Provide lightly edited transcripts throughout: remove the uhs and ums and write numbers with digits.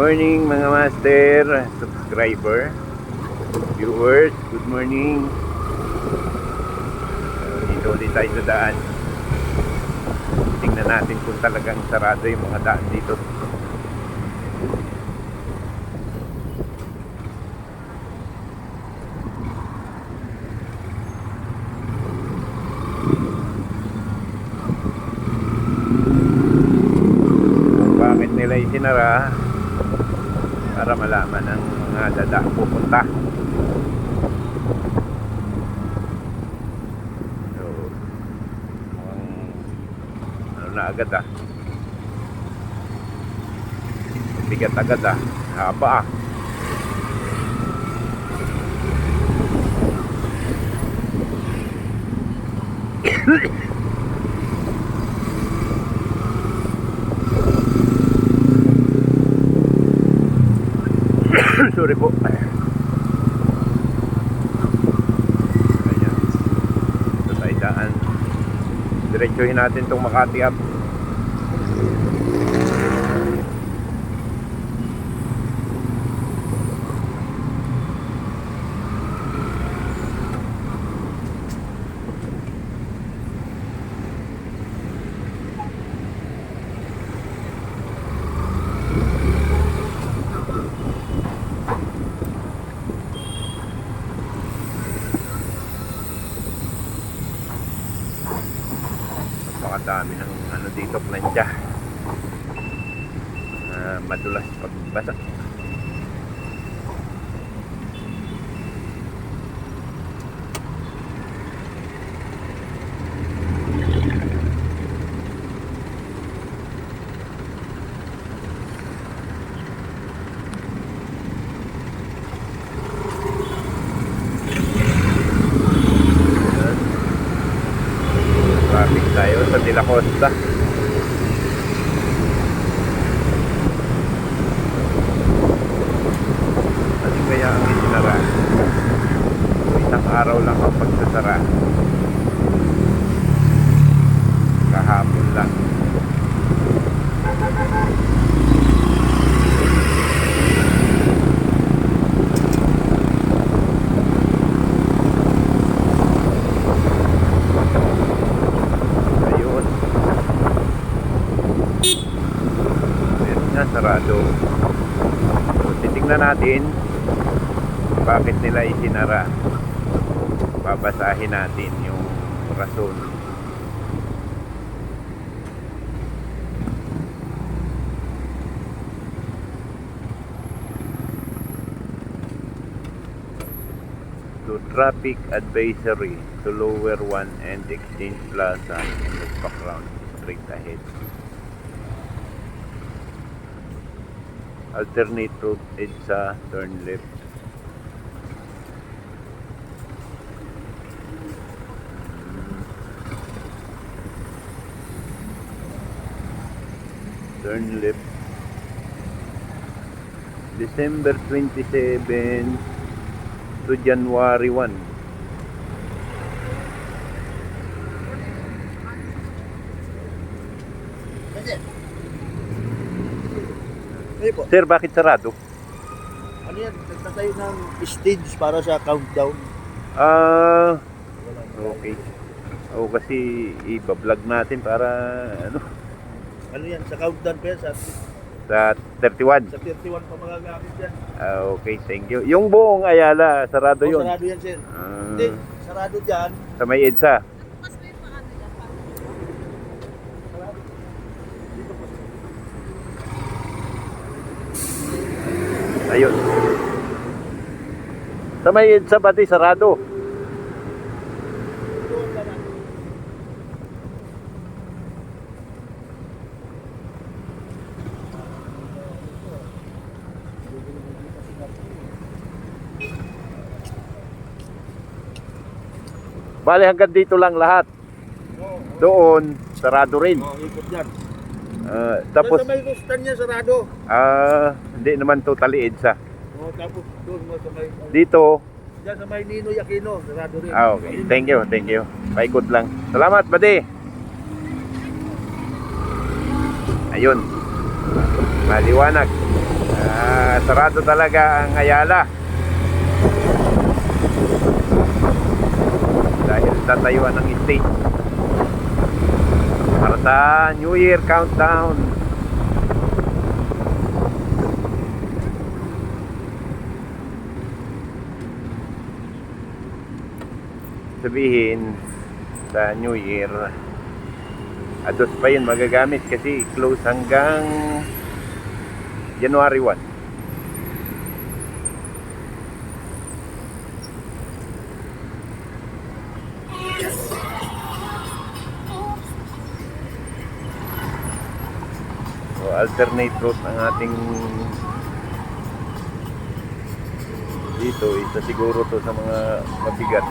morning mga master, subscriber, viewers, good morning. Dito ulit tayo sa daan. Tingnan natin kung talagang sarado yung mga daan dito. Kung bakit nila isinara, para malaman ang mga dada pupunta. So, ano na agad bigat agad haba sorry po. Ayan. Ito tayo daan. Diretsuhin natin itong Makati up. Dami ng ano dito, plancha, madulas pagbasa. Traffic tayo sa De La Costa. Ano kaya ang isinara? Isang araw lang ang pagsasara. Kahapon lang. Sarado. So, titingnan natin bakit nila isinara. Babasahin natin yung rason. To traffic advisory to lower 1 and Exchange Plaza in the background straight ahead. Alternate route EDSA, turn left. Turn left. December 27 to January 1. Sir, bakit sarado? Ano yan? Nagtatayo ng stage para sa countdown. Okay. O kasi i-vlog natin para ano? Ano yan? Sa countdown pa yan? Sa 31. Sa 31 pa magagamit yan. Okay, thank you. Yung buong Ayala, sarado yun. Sarado yan, sir. Hindi, sarado dyan. Sa may EDSA. Ayun. Sa may EDSA pati sarado. Bale hanggang dito lang lahat. Doon sarado rin. Ikot dyan. Tapos sa may Rustan niya sarado. hindi naman totally EDSA. Tapos doon mo sa may dito. Diyan sa may Ninoy Aquino, sarado rin. Okay. Thank you. Paikot lang. Salamat, buddy. Ayun. Maliwanag. Sarado talaga ang Ayala dahil tatayuan ng stage para sa New Year countdown. Sabihin sa New Year, ados pa yun magagamit kasi close hanggang January 1. So alternate route ang ating dito, isa siguro to sa mga mabigat.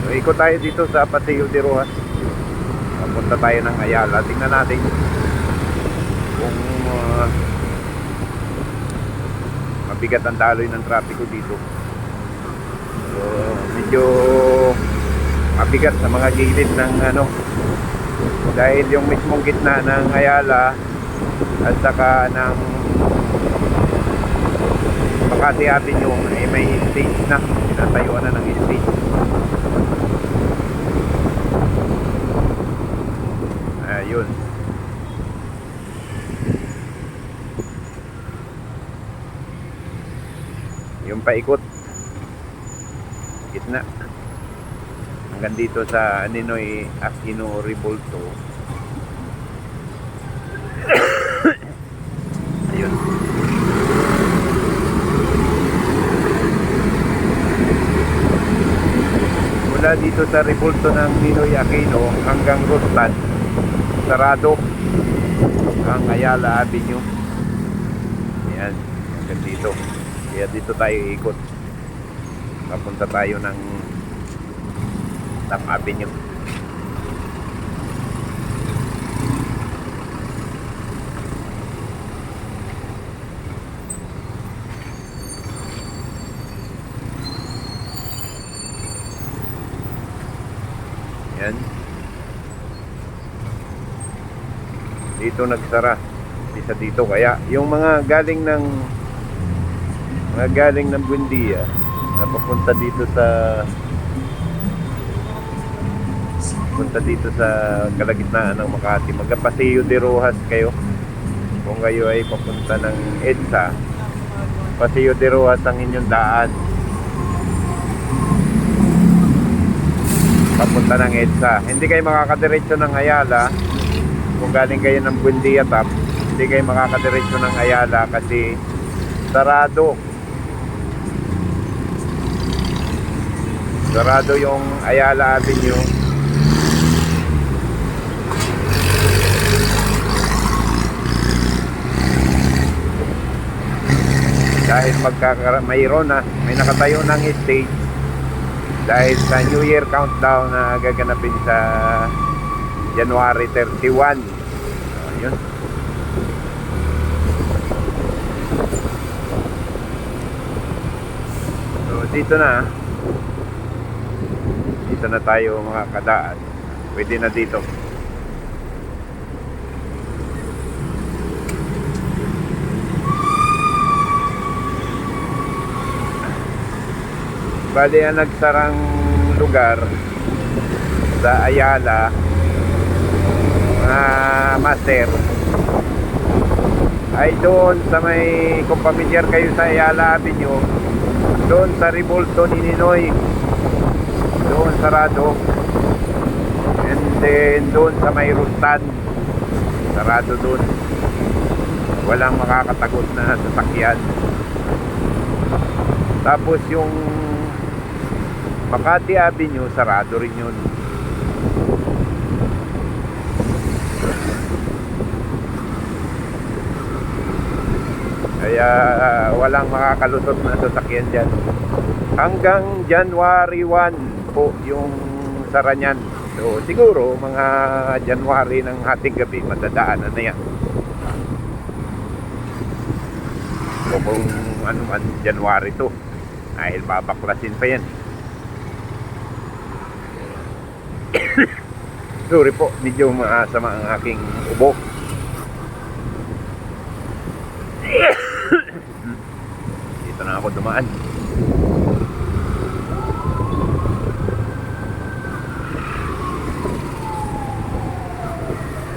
So, ikot tayo dito sa Paseo de Rojas. Papunta tayo ng Ayala. Tingnan natin kung mabigat ang daloy ng trapiko dito. So, medyo mabigat sa mga gilid ng dahil yung mismong gitna ng Ayala at saka ng Makati Avenue ay may stage na, tinatayuan na ng stage. Ayun. Yung paikot gitna hanggang dito sa Ninoy Aquino Revolto. Ayun. Mula dito sa Revolto ng Ninoy Aquino hanggang Rostan, sarado ang Ayala Avenue. Ayan, hanggang dito. Kaya dito tayo ikot. Papunta tayo ng Tam Avenue. Yan. Dito nagsara. Isa dito kaya yung mga galing ng Buendia na papunta dito sa kalagitnaan ng Makati, magka-Paseo de Rojas kayo. Kung kayo ay papunta ng EDSA, Paseo de Rojas ang inyong daan papunta ng EDSA. Hindi kayo makakadiretso ng Ayala kung galing kayo ng Buendia Tap. Hindi kayo makakadiretso ng Ayala kasi sarado yung Ayala Avenue dahil mayroon na, may nakatayo ng stage dahil sa New Year countdown na gaganapin sa January 31. So, yun. So, dito na tayo mga kadaan. Pwede na dito. Bali ang nagsarang lugar sa Ayala, mga master, ay doon sa may, kung pamilyar kayo sa Ayala Avenue, doon sa Revolto ni Ninoy, doon sarado. And then doon sa may Rustan, sarado doon, walang makakatagot na sasakyan. Tapos yung Makati Avenue, sarado rin yun. Kaya walang makakalusot na sasakyan dyan. Hanggang January 1 po yung sara niyan. So siguro mga January ng hating gabi matadaanan na yan. O kung ano man January 2, dahil babaklasin pa yan. Sorry po, medyo maasama ang aking ubo. Dito na ako dumaan.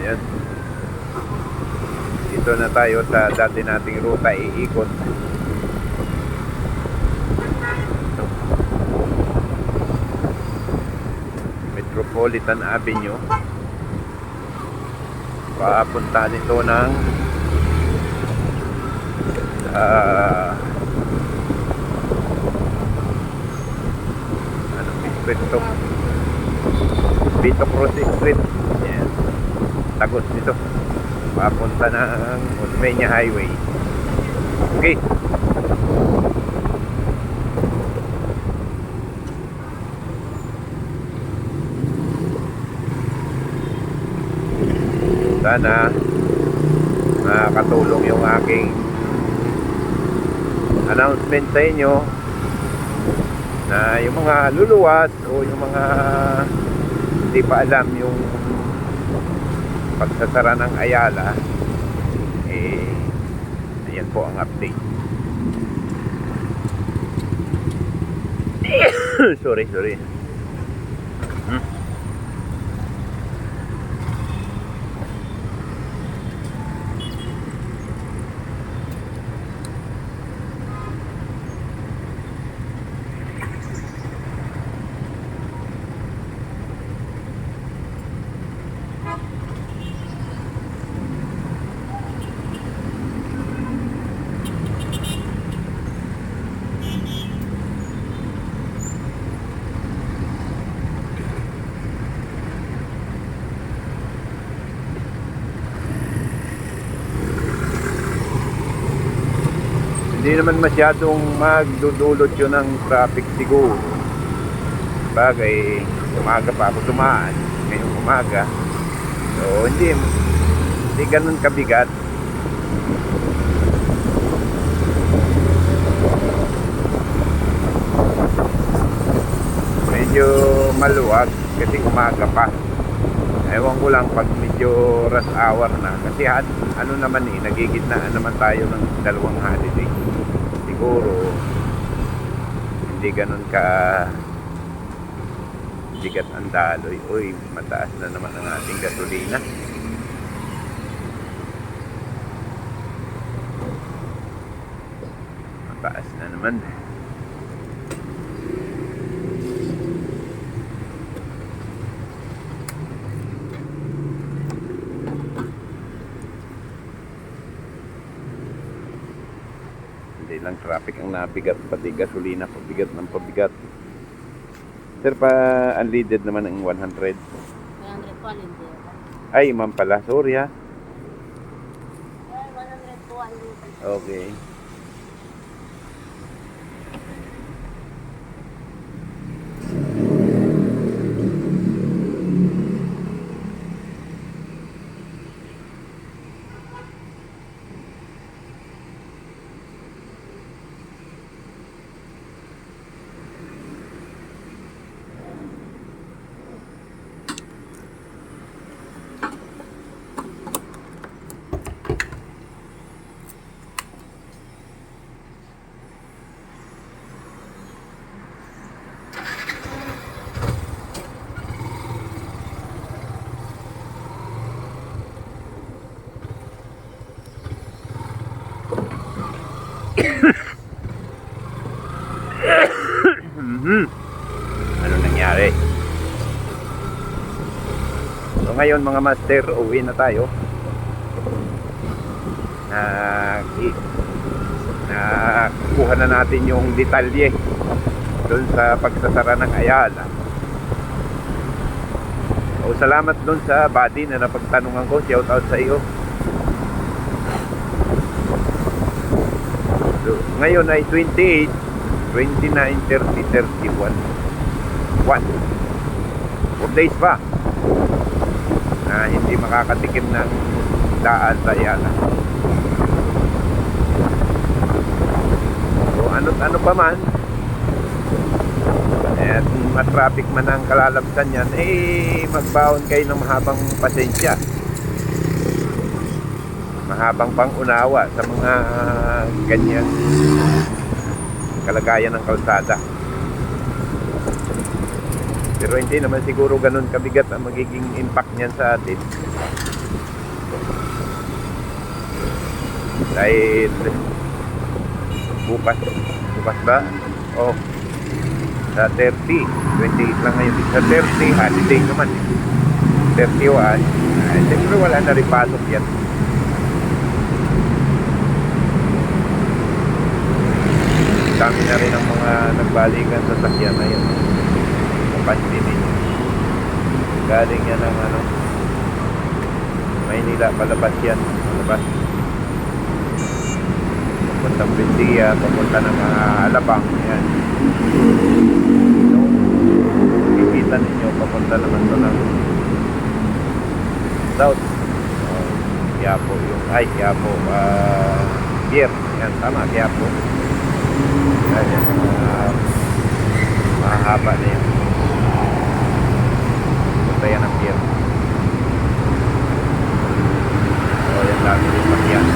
Ayan. Dito na tayo sa dati nating ruta, iikot. Metropolitan Avenue. Papunta nito ng anong street to? Vito Cruz Street. Yan. Tagos nito. Papunta ng Osmeña Highway. Okay. Sana makakatulong yung aking announcement sa inyo na yung mga luluwas o yung mga hindi pa alam yung pagsasara ng Ayala, ayan po ang update. sorry Hindi naman masyadong magdudulot yun ng traffic siguro. Bagay, umaga pa ako tumaan ngayong umaga. So hindi ganun kabigat. Medyo maluwag kasi umaga pa. Ewan ko lang pag medyo rush hour na. Kasi ano naman nagigitnaan naman tayo ng dalawang holiday. Siguro hindi ganun ka bigat ang daloy. Uy, mataas na naman ang ating gasolina. Mataas na naman. Hindi lang traffic ang nabigat, pati gasolina pabigat ng pabigat. Sir, pa unleaded naman ang 100. 100 po, hindi. Ay, ma'am pala, sorry ha. 100 po, unleaded. Okay. Ano nangyari? So ngayon mga master, uwi na tayo. Nakuha na natin yung detalye doon sa pagsasara ng Ayala. O salamat doon sa buddy na napagtanungan ko. Shout out sa iyo. So, ngayon ay 28, 29, 30, 31. 4 days pa na hindi makakatikim ng daan sa Ayala. So ano pa man, at matraffic man ang kalalabsan yan, magbaon kayo ng mahabang pasensya, mahabang pangunawa sa mga ganyang kalagayan ng kalsada. Pero hindi naman siguro ganun kabigat ang magiging impact niyan sa atin. Dahil bukas ba? Oh, sa 30, 28 lang ngayon. Sa 30, holiday naman. 31, siyempre wala na rin pasok yan. Dami na rin ang mga nagbalikan sa sakyan na yan. Kapansin ninyo. Galing yan ng Maynila, palabas yan. Palabas. Papuntang Bindia, papunta ng mga Alabang. Yan. Kikita ninyo, papunta naman to ng South. Quiapo yung, Quiapo, Pier. Yan, tama, Quiapo. Yan, mahaba na yan. Punta yan ang Pier. So, yan dami rin pakyan.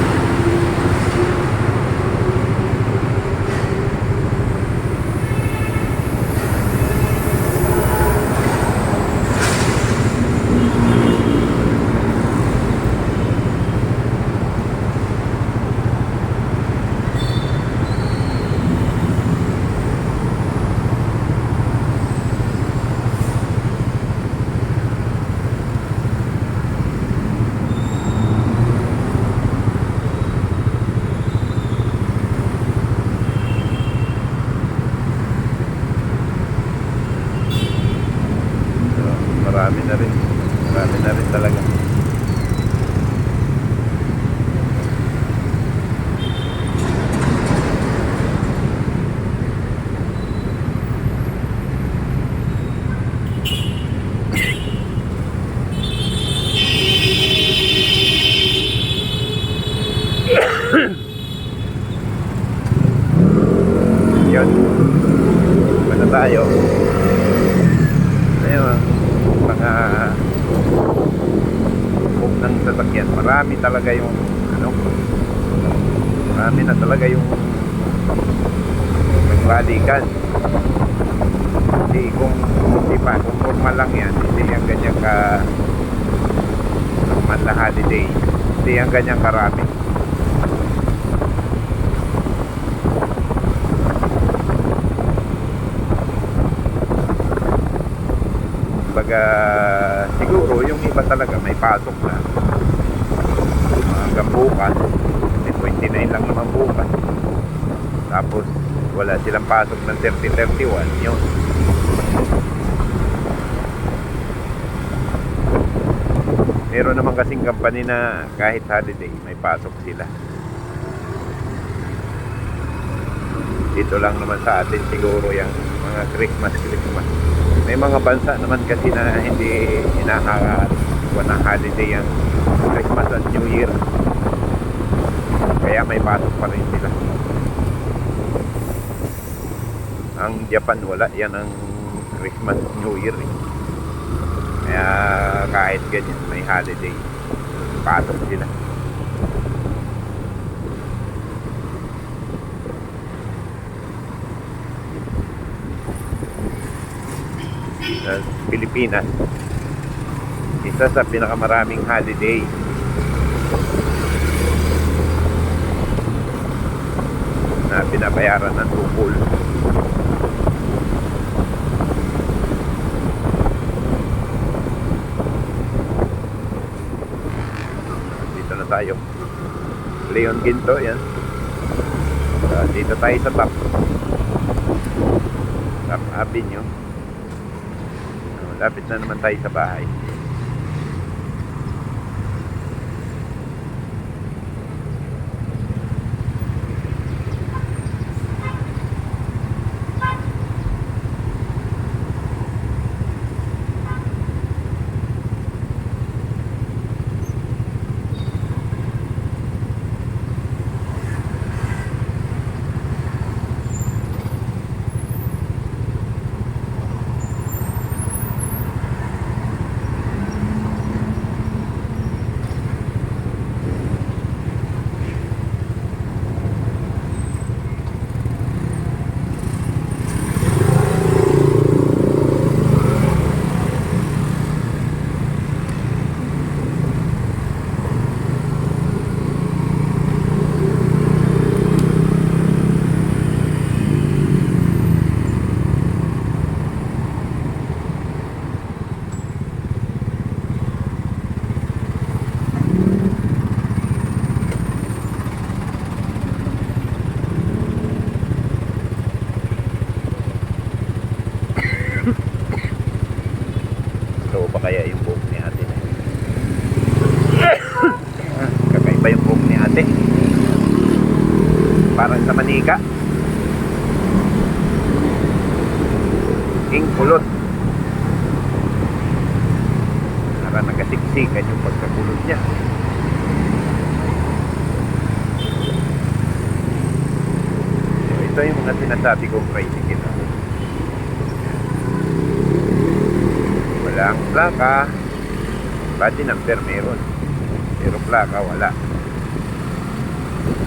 Marami na rin talaga. Yun. Ano tayo? Ayun, mga book ng sasakyan. Marami talaga yung marami na talaga yung nagbalikan. Hindi kung formal lang yan, hindi yan ganyan ka normal na holiday, hindi yan ganyan karami. Baga siguro yung iba talaga may pasok na hanggang bukas, 29 lang naman bukas, tapos wala silang pasok ng 30-31 yun. Meron naman kasing company na kahit holiday may pasok sila. Dito lang naman sa atin siguro yung mga Christmas. May mga bansa naman kasi na hindi hinahagawa ng holiday ang Christmas at New Year. Kaya may pasok pa rin sila. Ang Japan wala, yan ang Christmas, New Year. Kaya kahit ganyan may holiday, pasok sila. Sa Pilipinas, isa sa pinakamaraming holiday. binabayaran ng tukol. Dito na tayo. Leon Ginto, yan. Dito tayo sa Top Avenue. Lapit na naman tayo sa bahay. Ito ba kaya yung buhok ni ate? Kakaiba yung buhok ni ate. Parang sa manika. King kulot. Parang nagasiksikan yung pagkakulot niya. So, ito yung mga sinasabi kong tricycle. Walang plaka. Body number meron, pero plaka wala.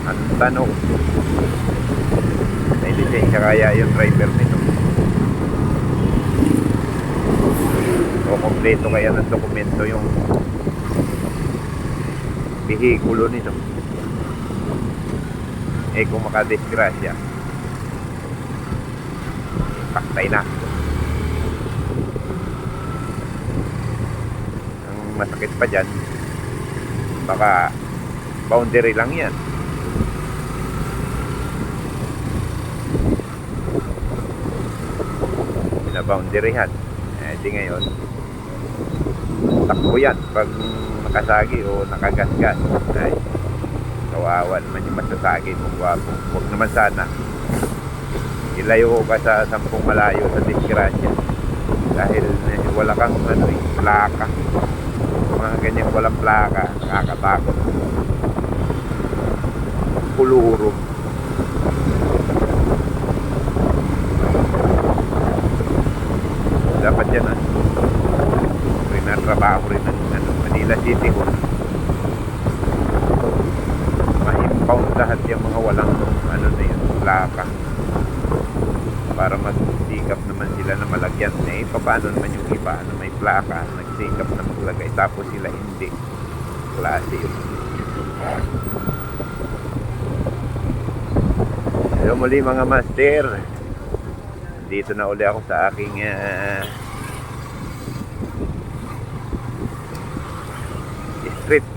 Ang tanong, may lisensya kaya yung driver nito? O kompleto kaya ng dokumento yung bihikulo nito? Eh kung makadisgrasya, paktay na. Masakit pa dyan, baka boundary lang yan. Binaboundaryhan. Di ngayon takbo yan pag nakasagi o nakagasgas. Ay, kawawa naman yung masasagi mong wapo. Huwag naman sana ilayo ka sa 10 malayo sa disgrasya dahil wala kang plaka. Mga ganyan walang plaka, nakakatakot. Kulurong. Dapat yan trinatrabaho rin ng Manila City Hall. Ma-impound lahat yung mga walang na yun, plaka, para magsikap naman sila na malagyan. Eh, paano naman yung iba na may plaka, nagsikap na maglagay, tapos sila hindi. Klase yun. Hello muli mga master. Dito na uli ako sa aking street.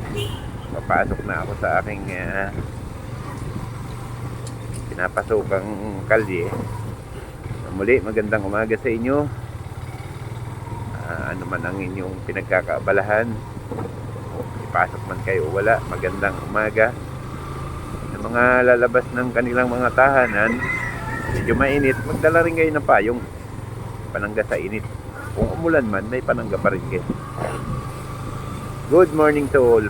Papasok na ako sa aking pinapasokang kalye. Muli, magandang umaga sa inyo. Ano man ang inyong pinagkakaabalahan, ipasok man kayo o wala, magandang umaga. Sa mga lalabas ng kanilang mga tahanan, medyo mainit, magdala rin kayo ng payong panangga sa init. Kung umulan man, may panangga pa rin kayo. Good morning to all.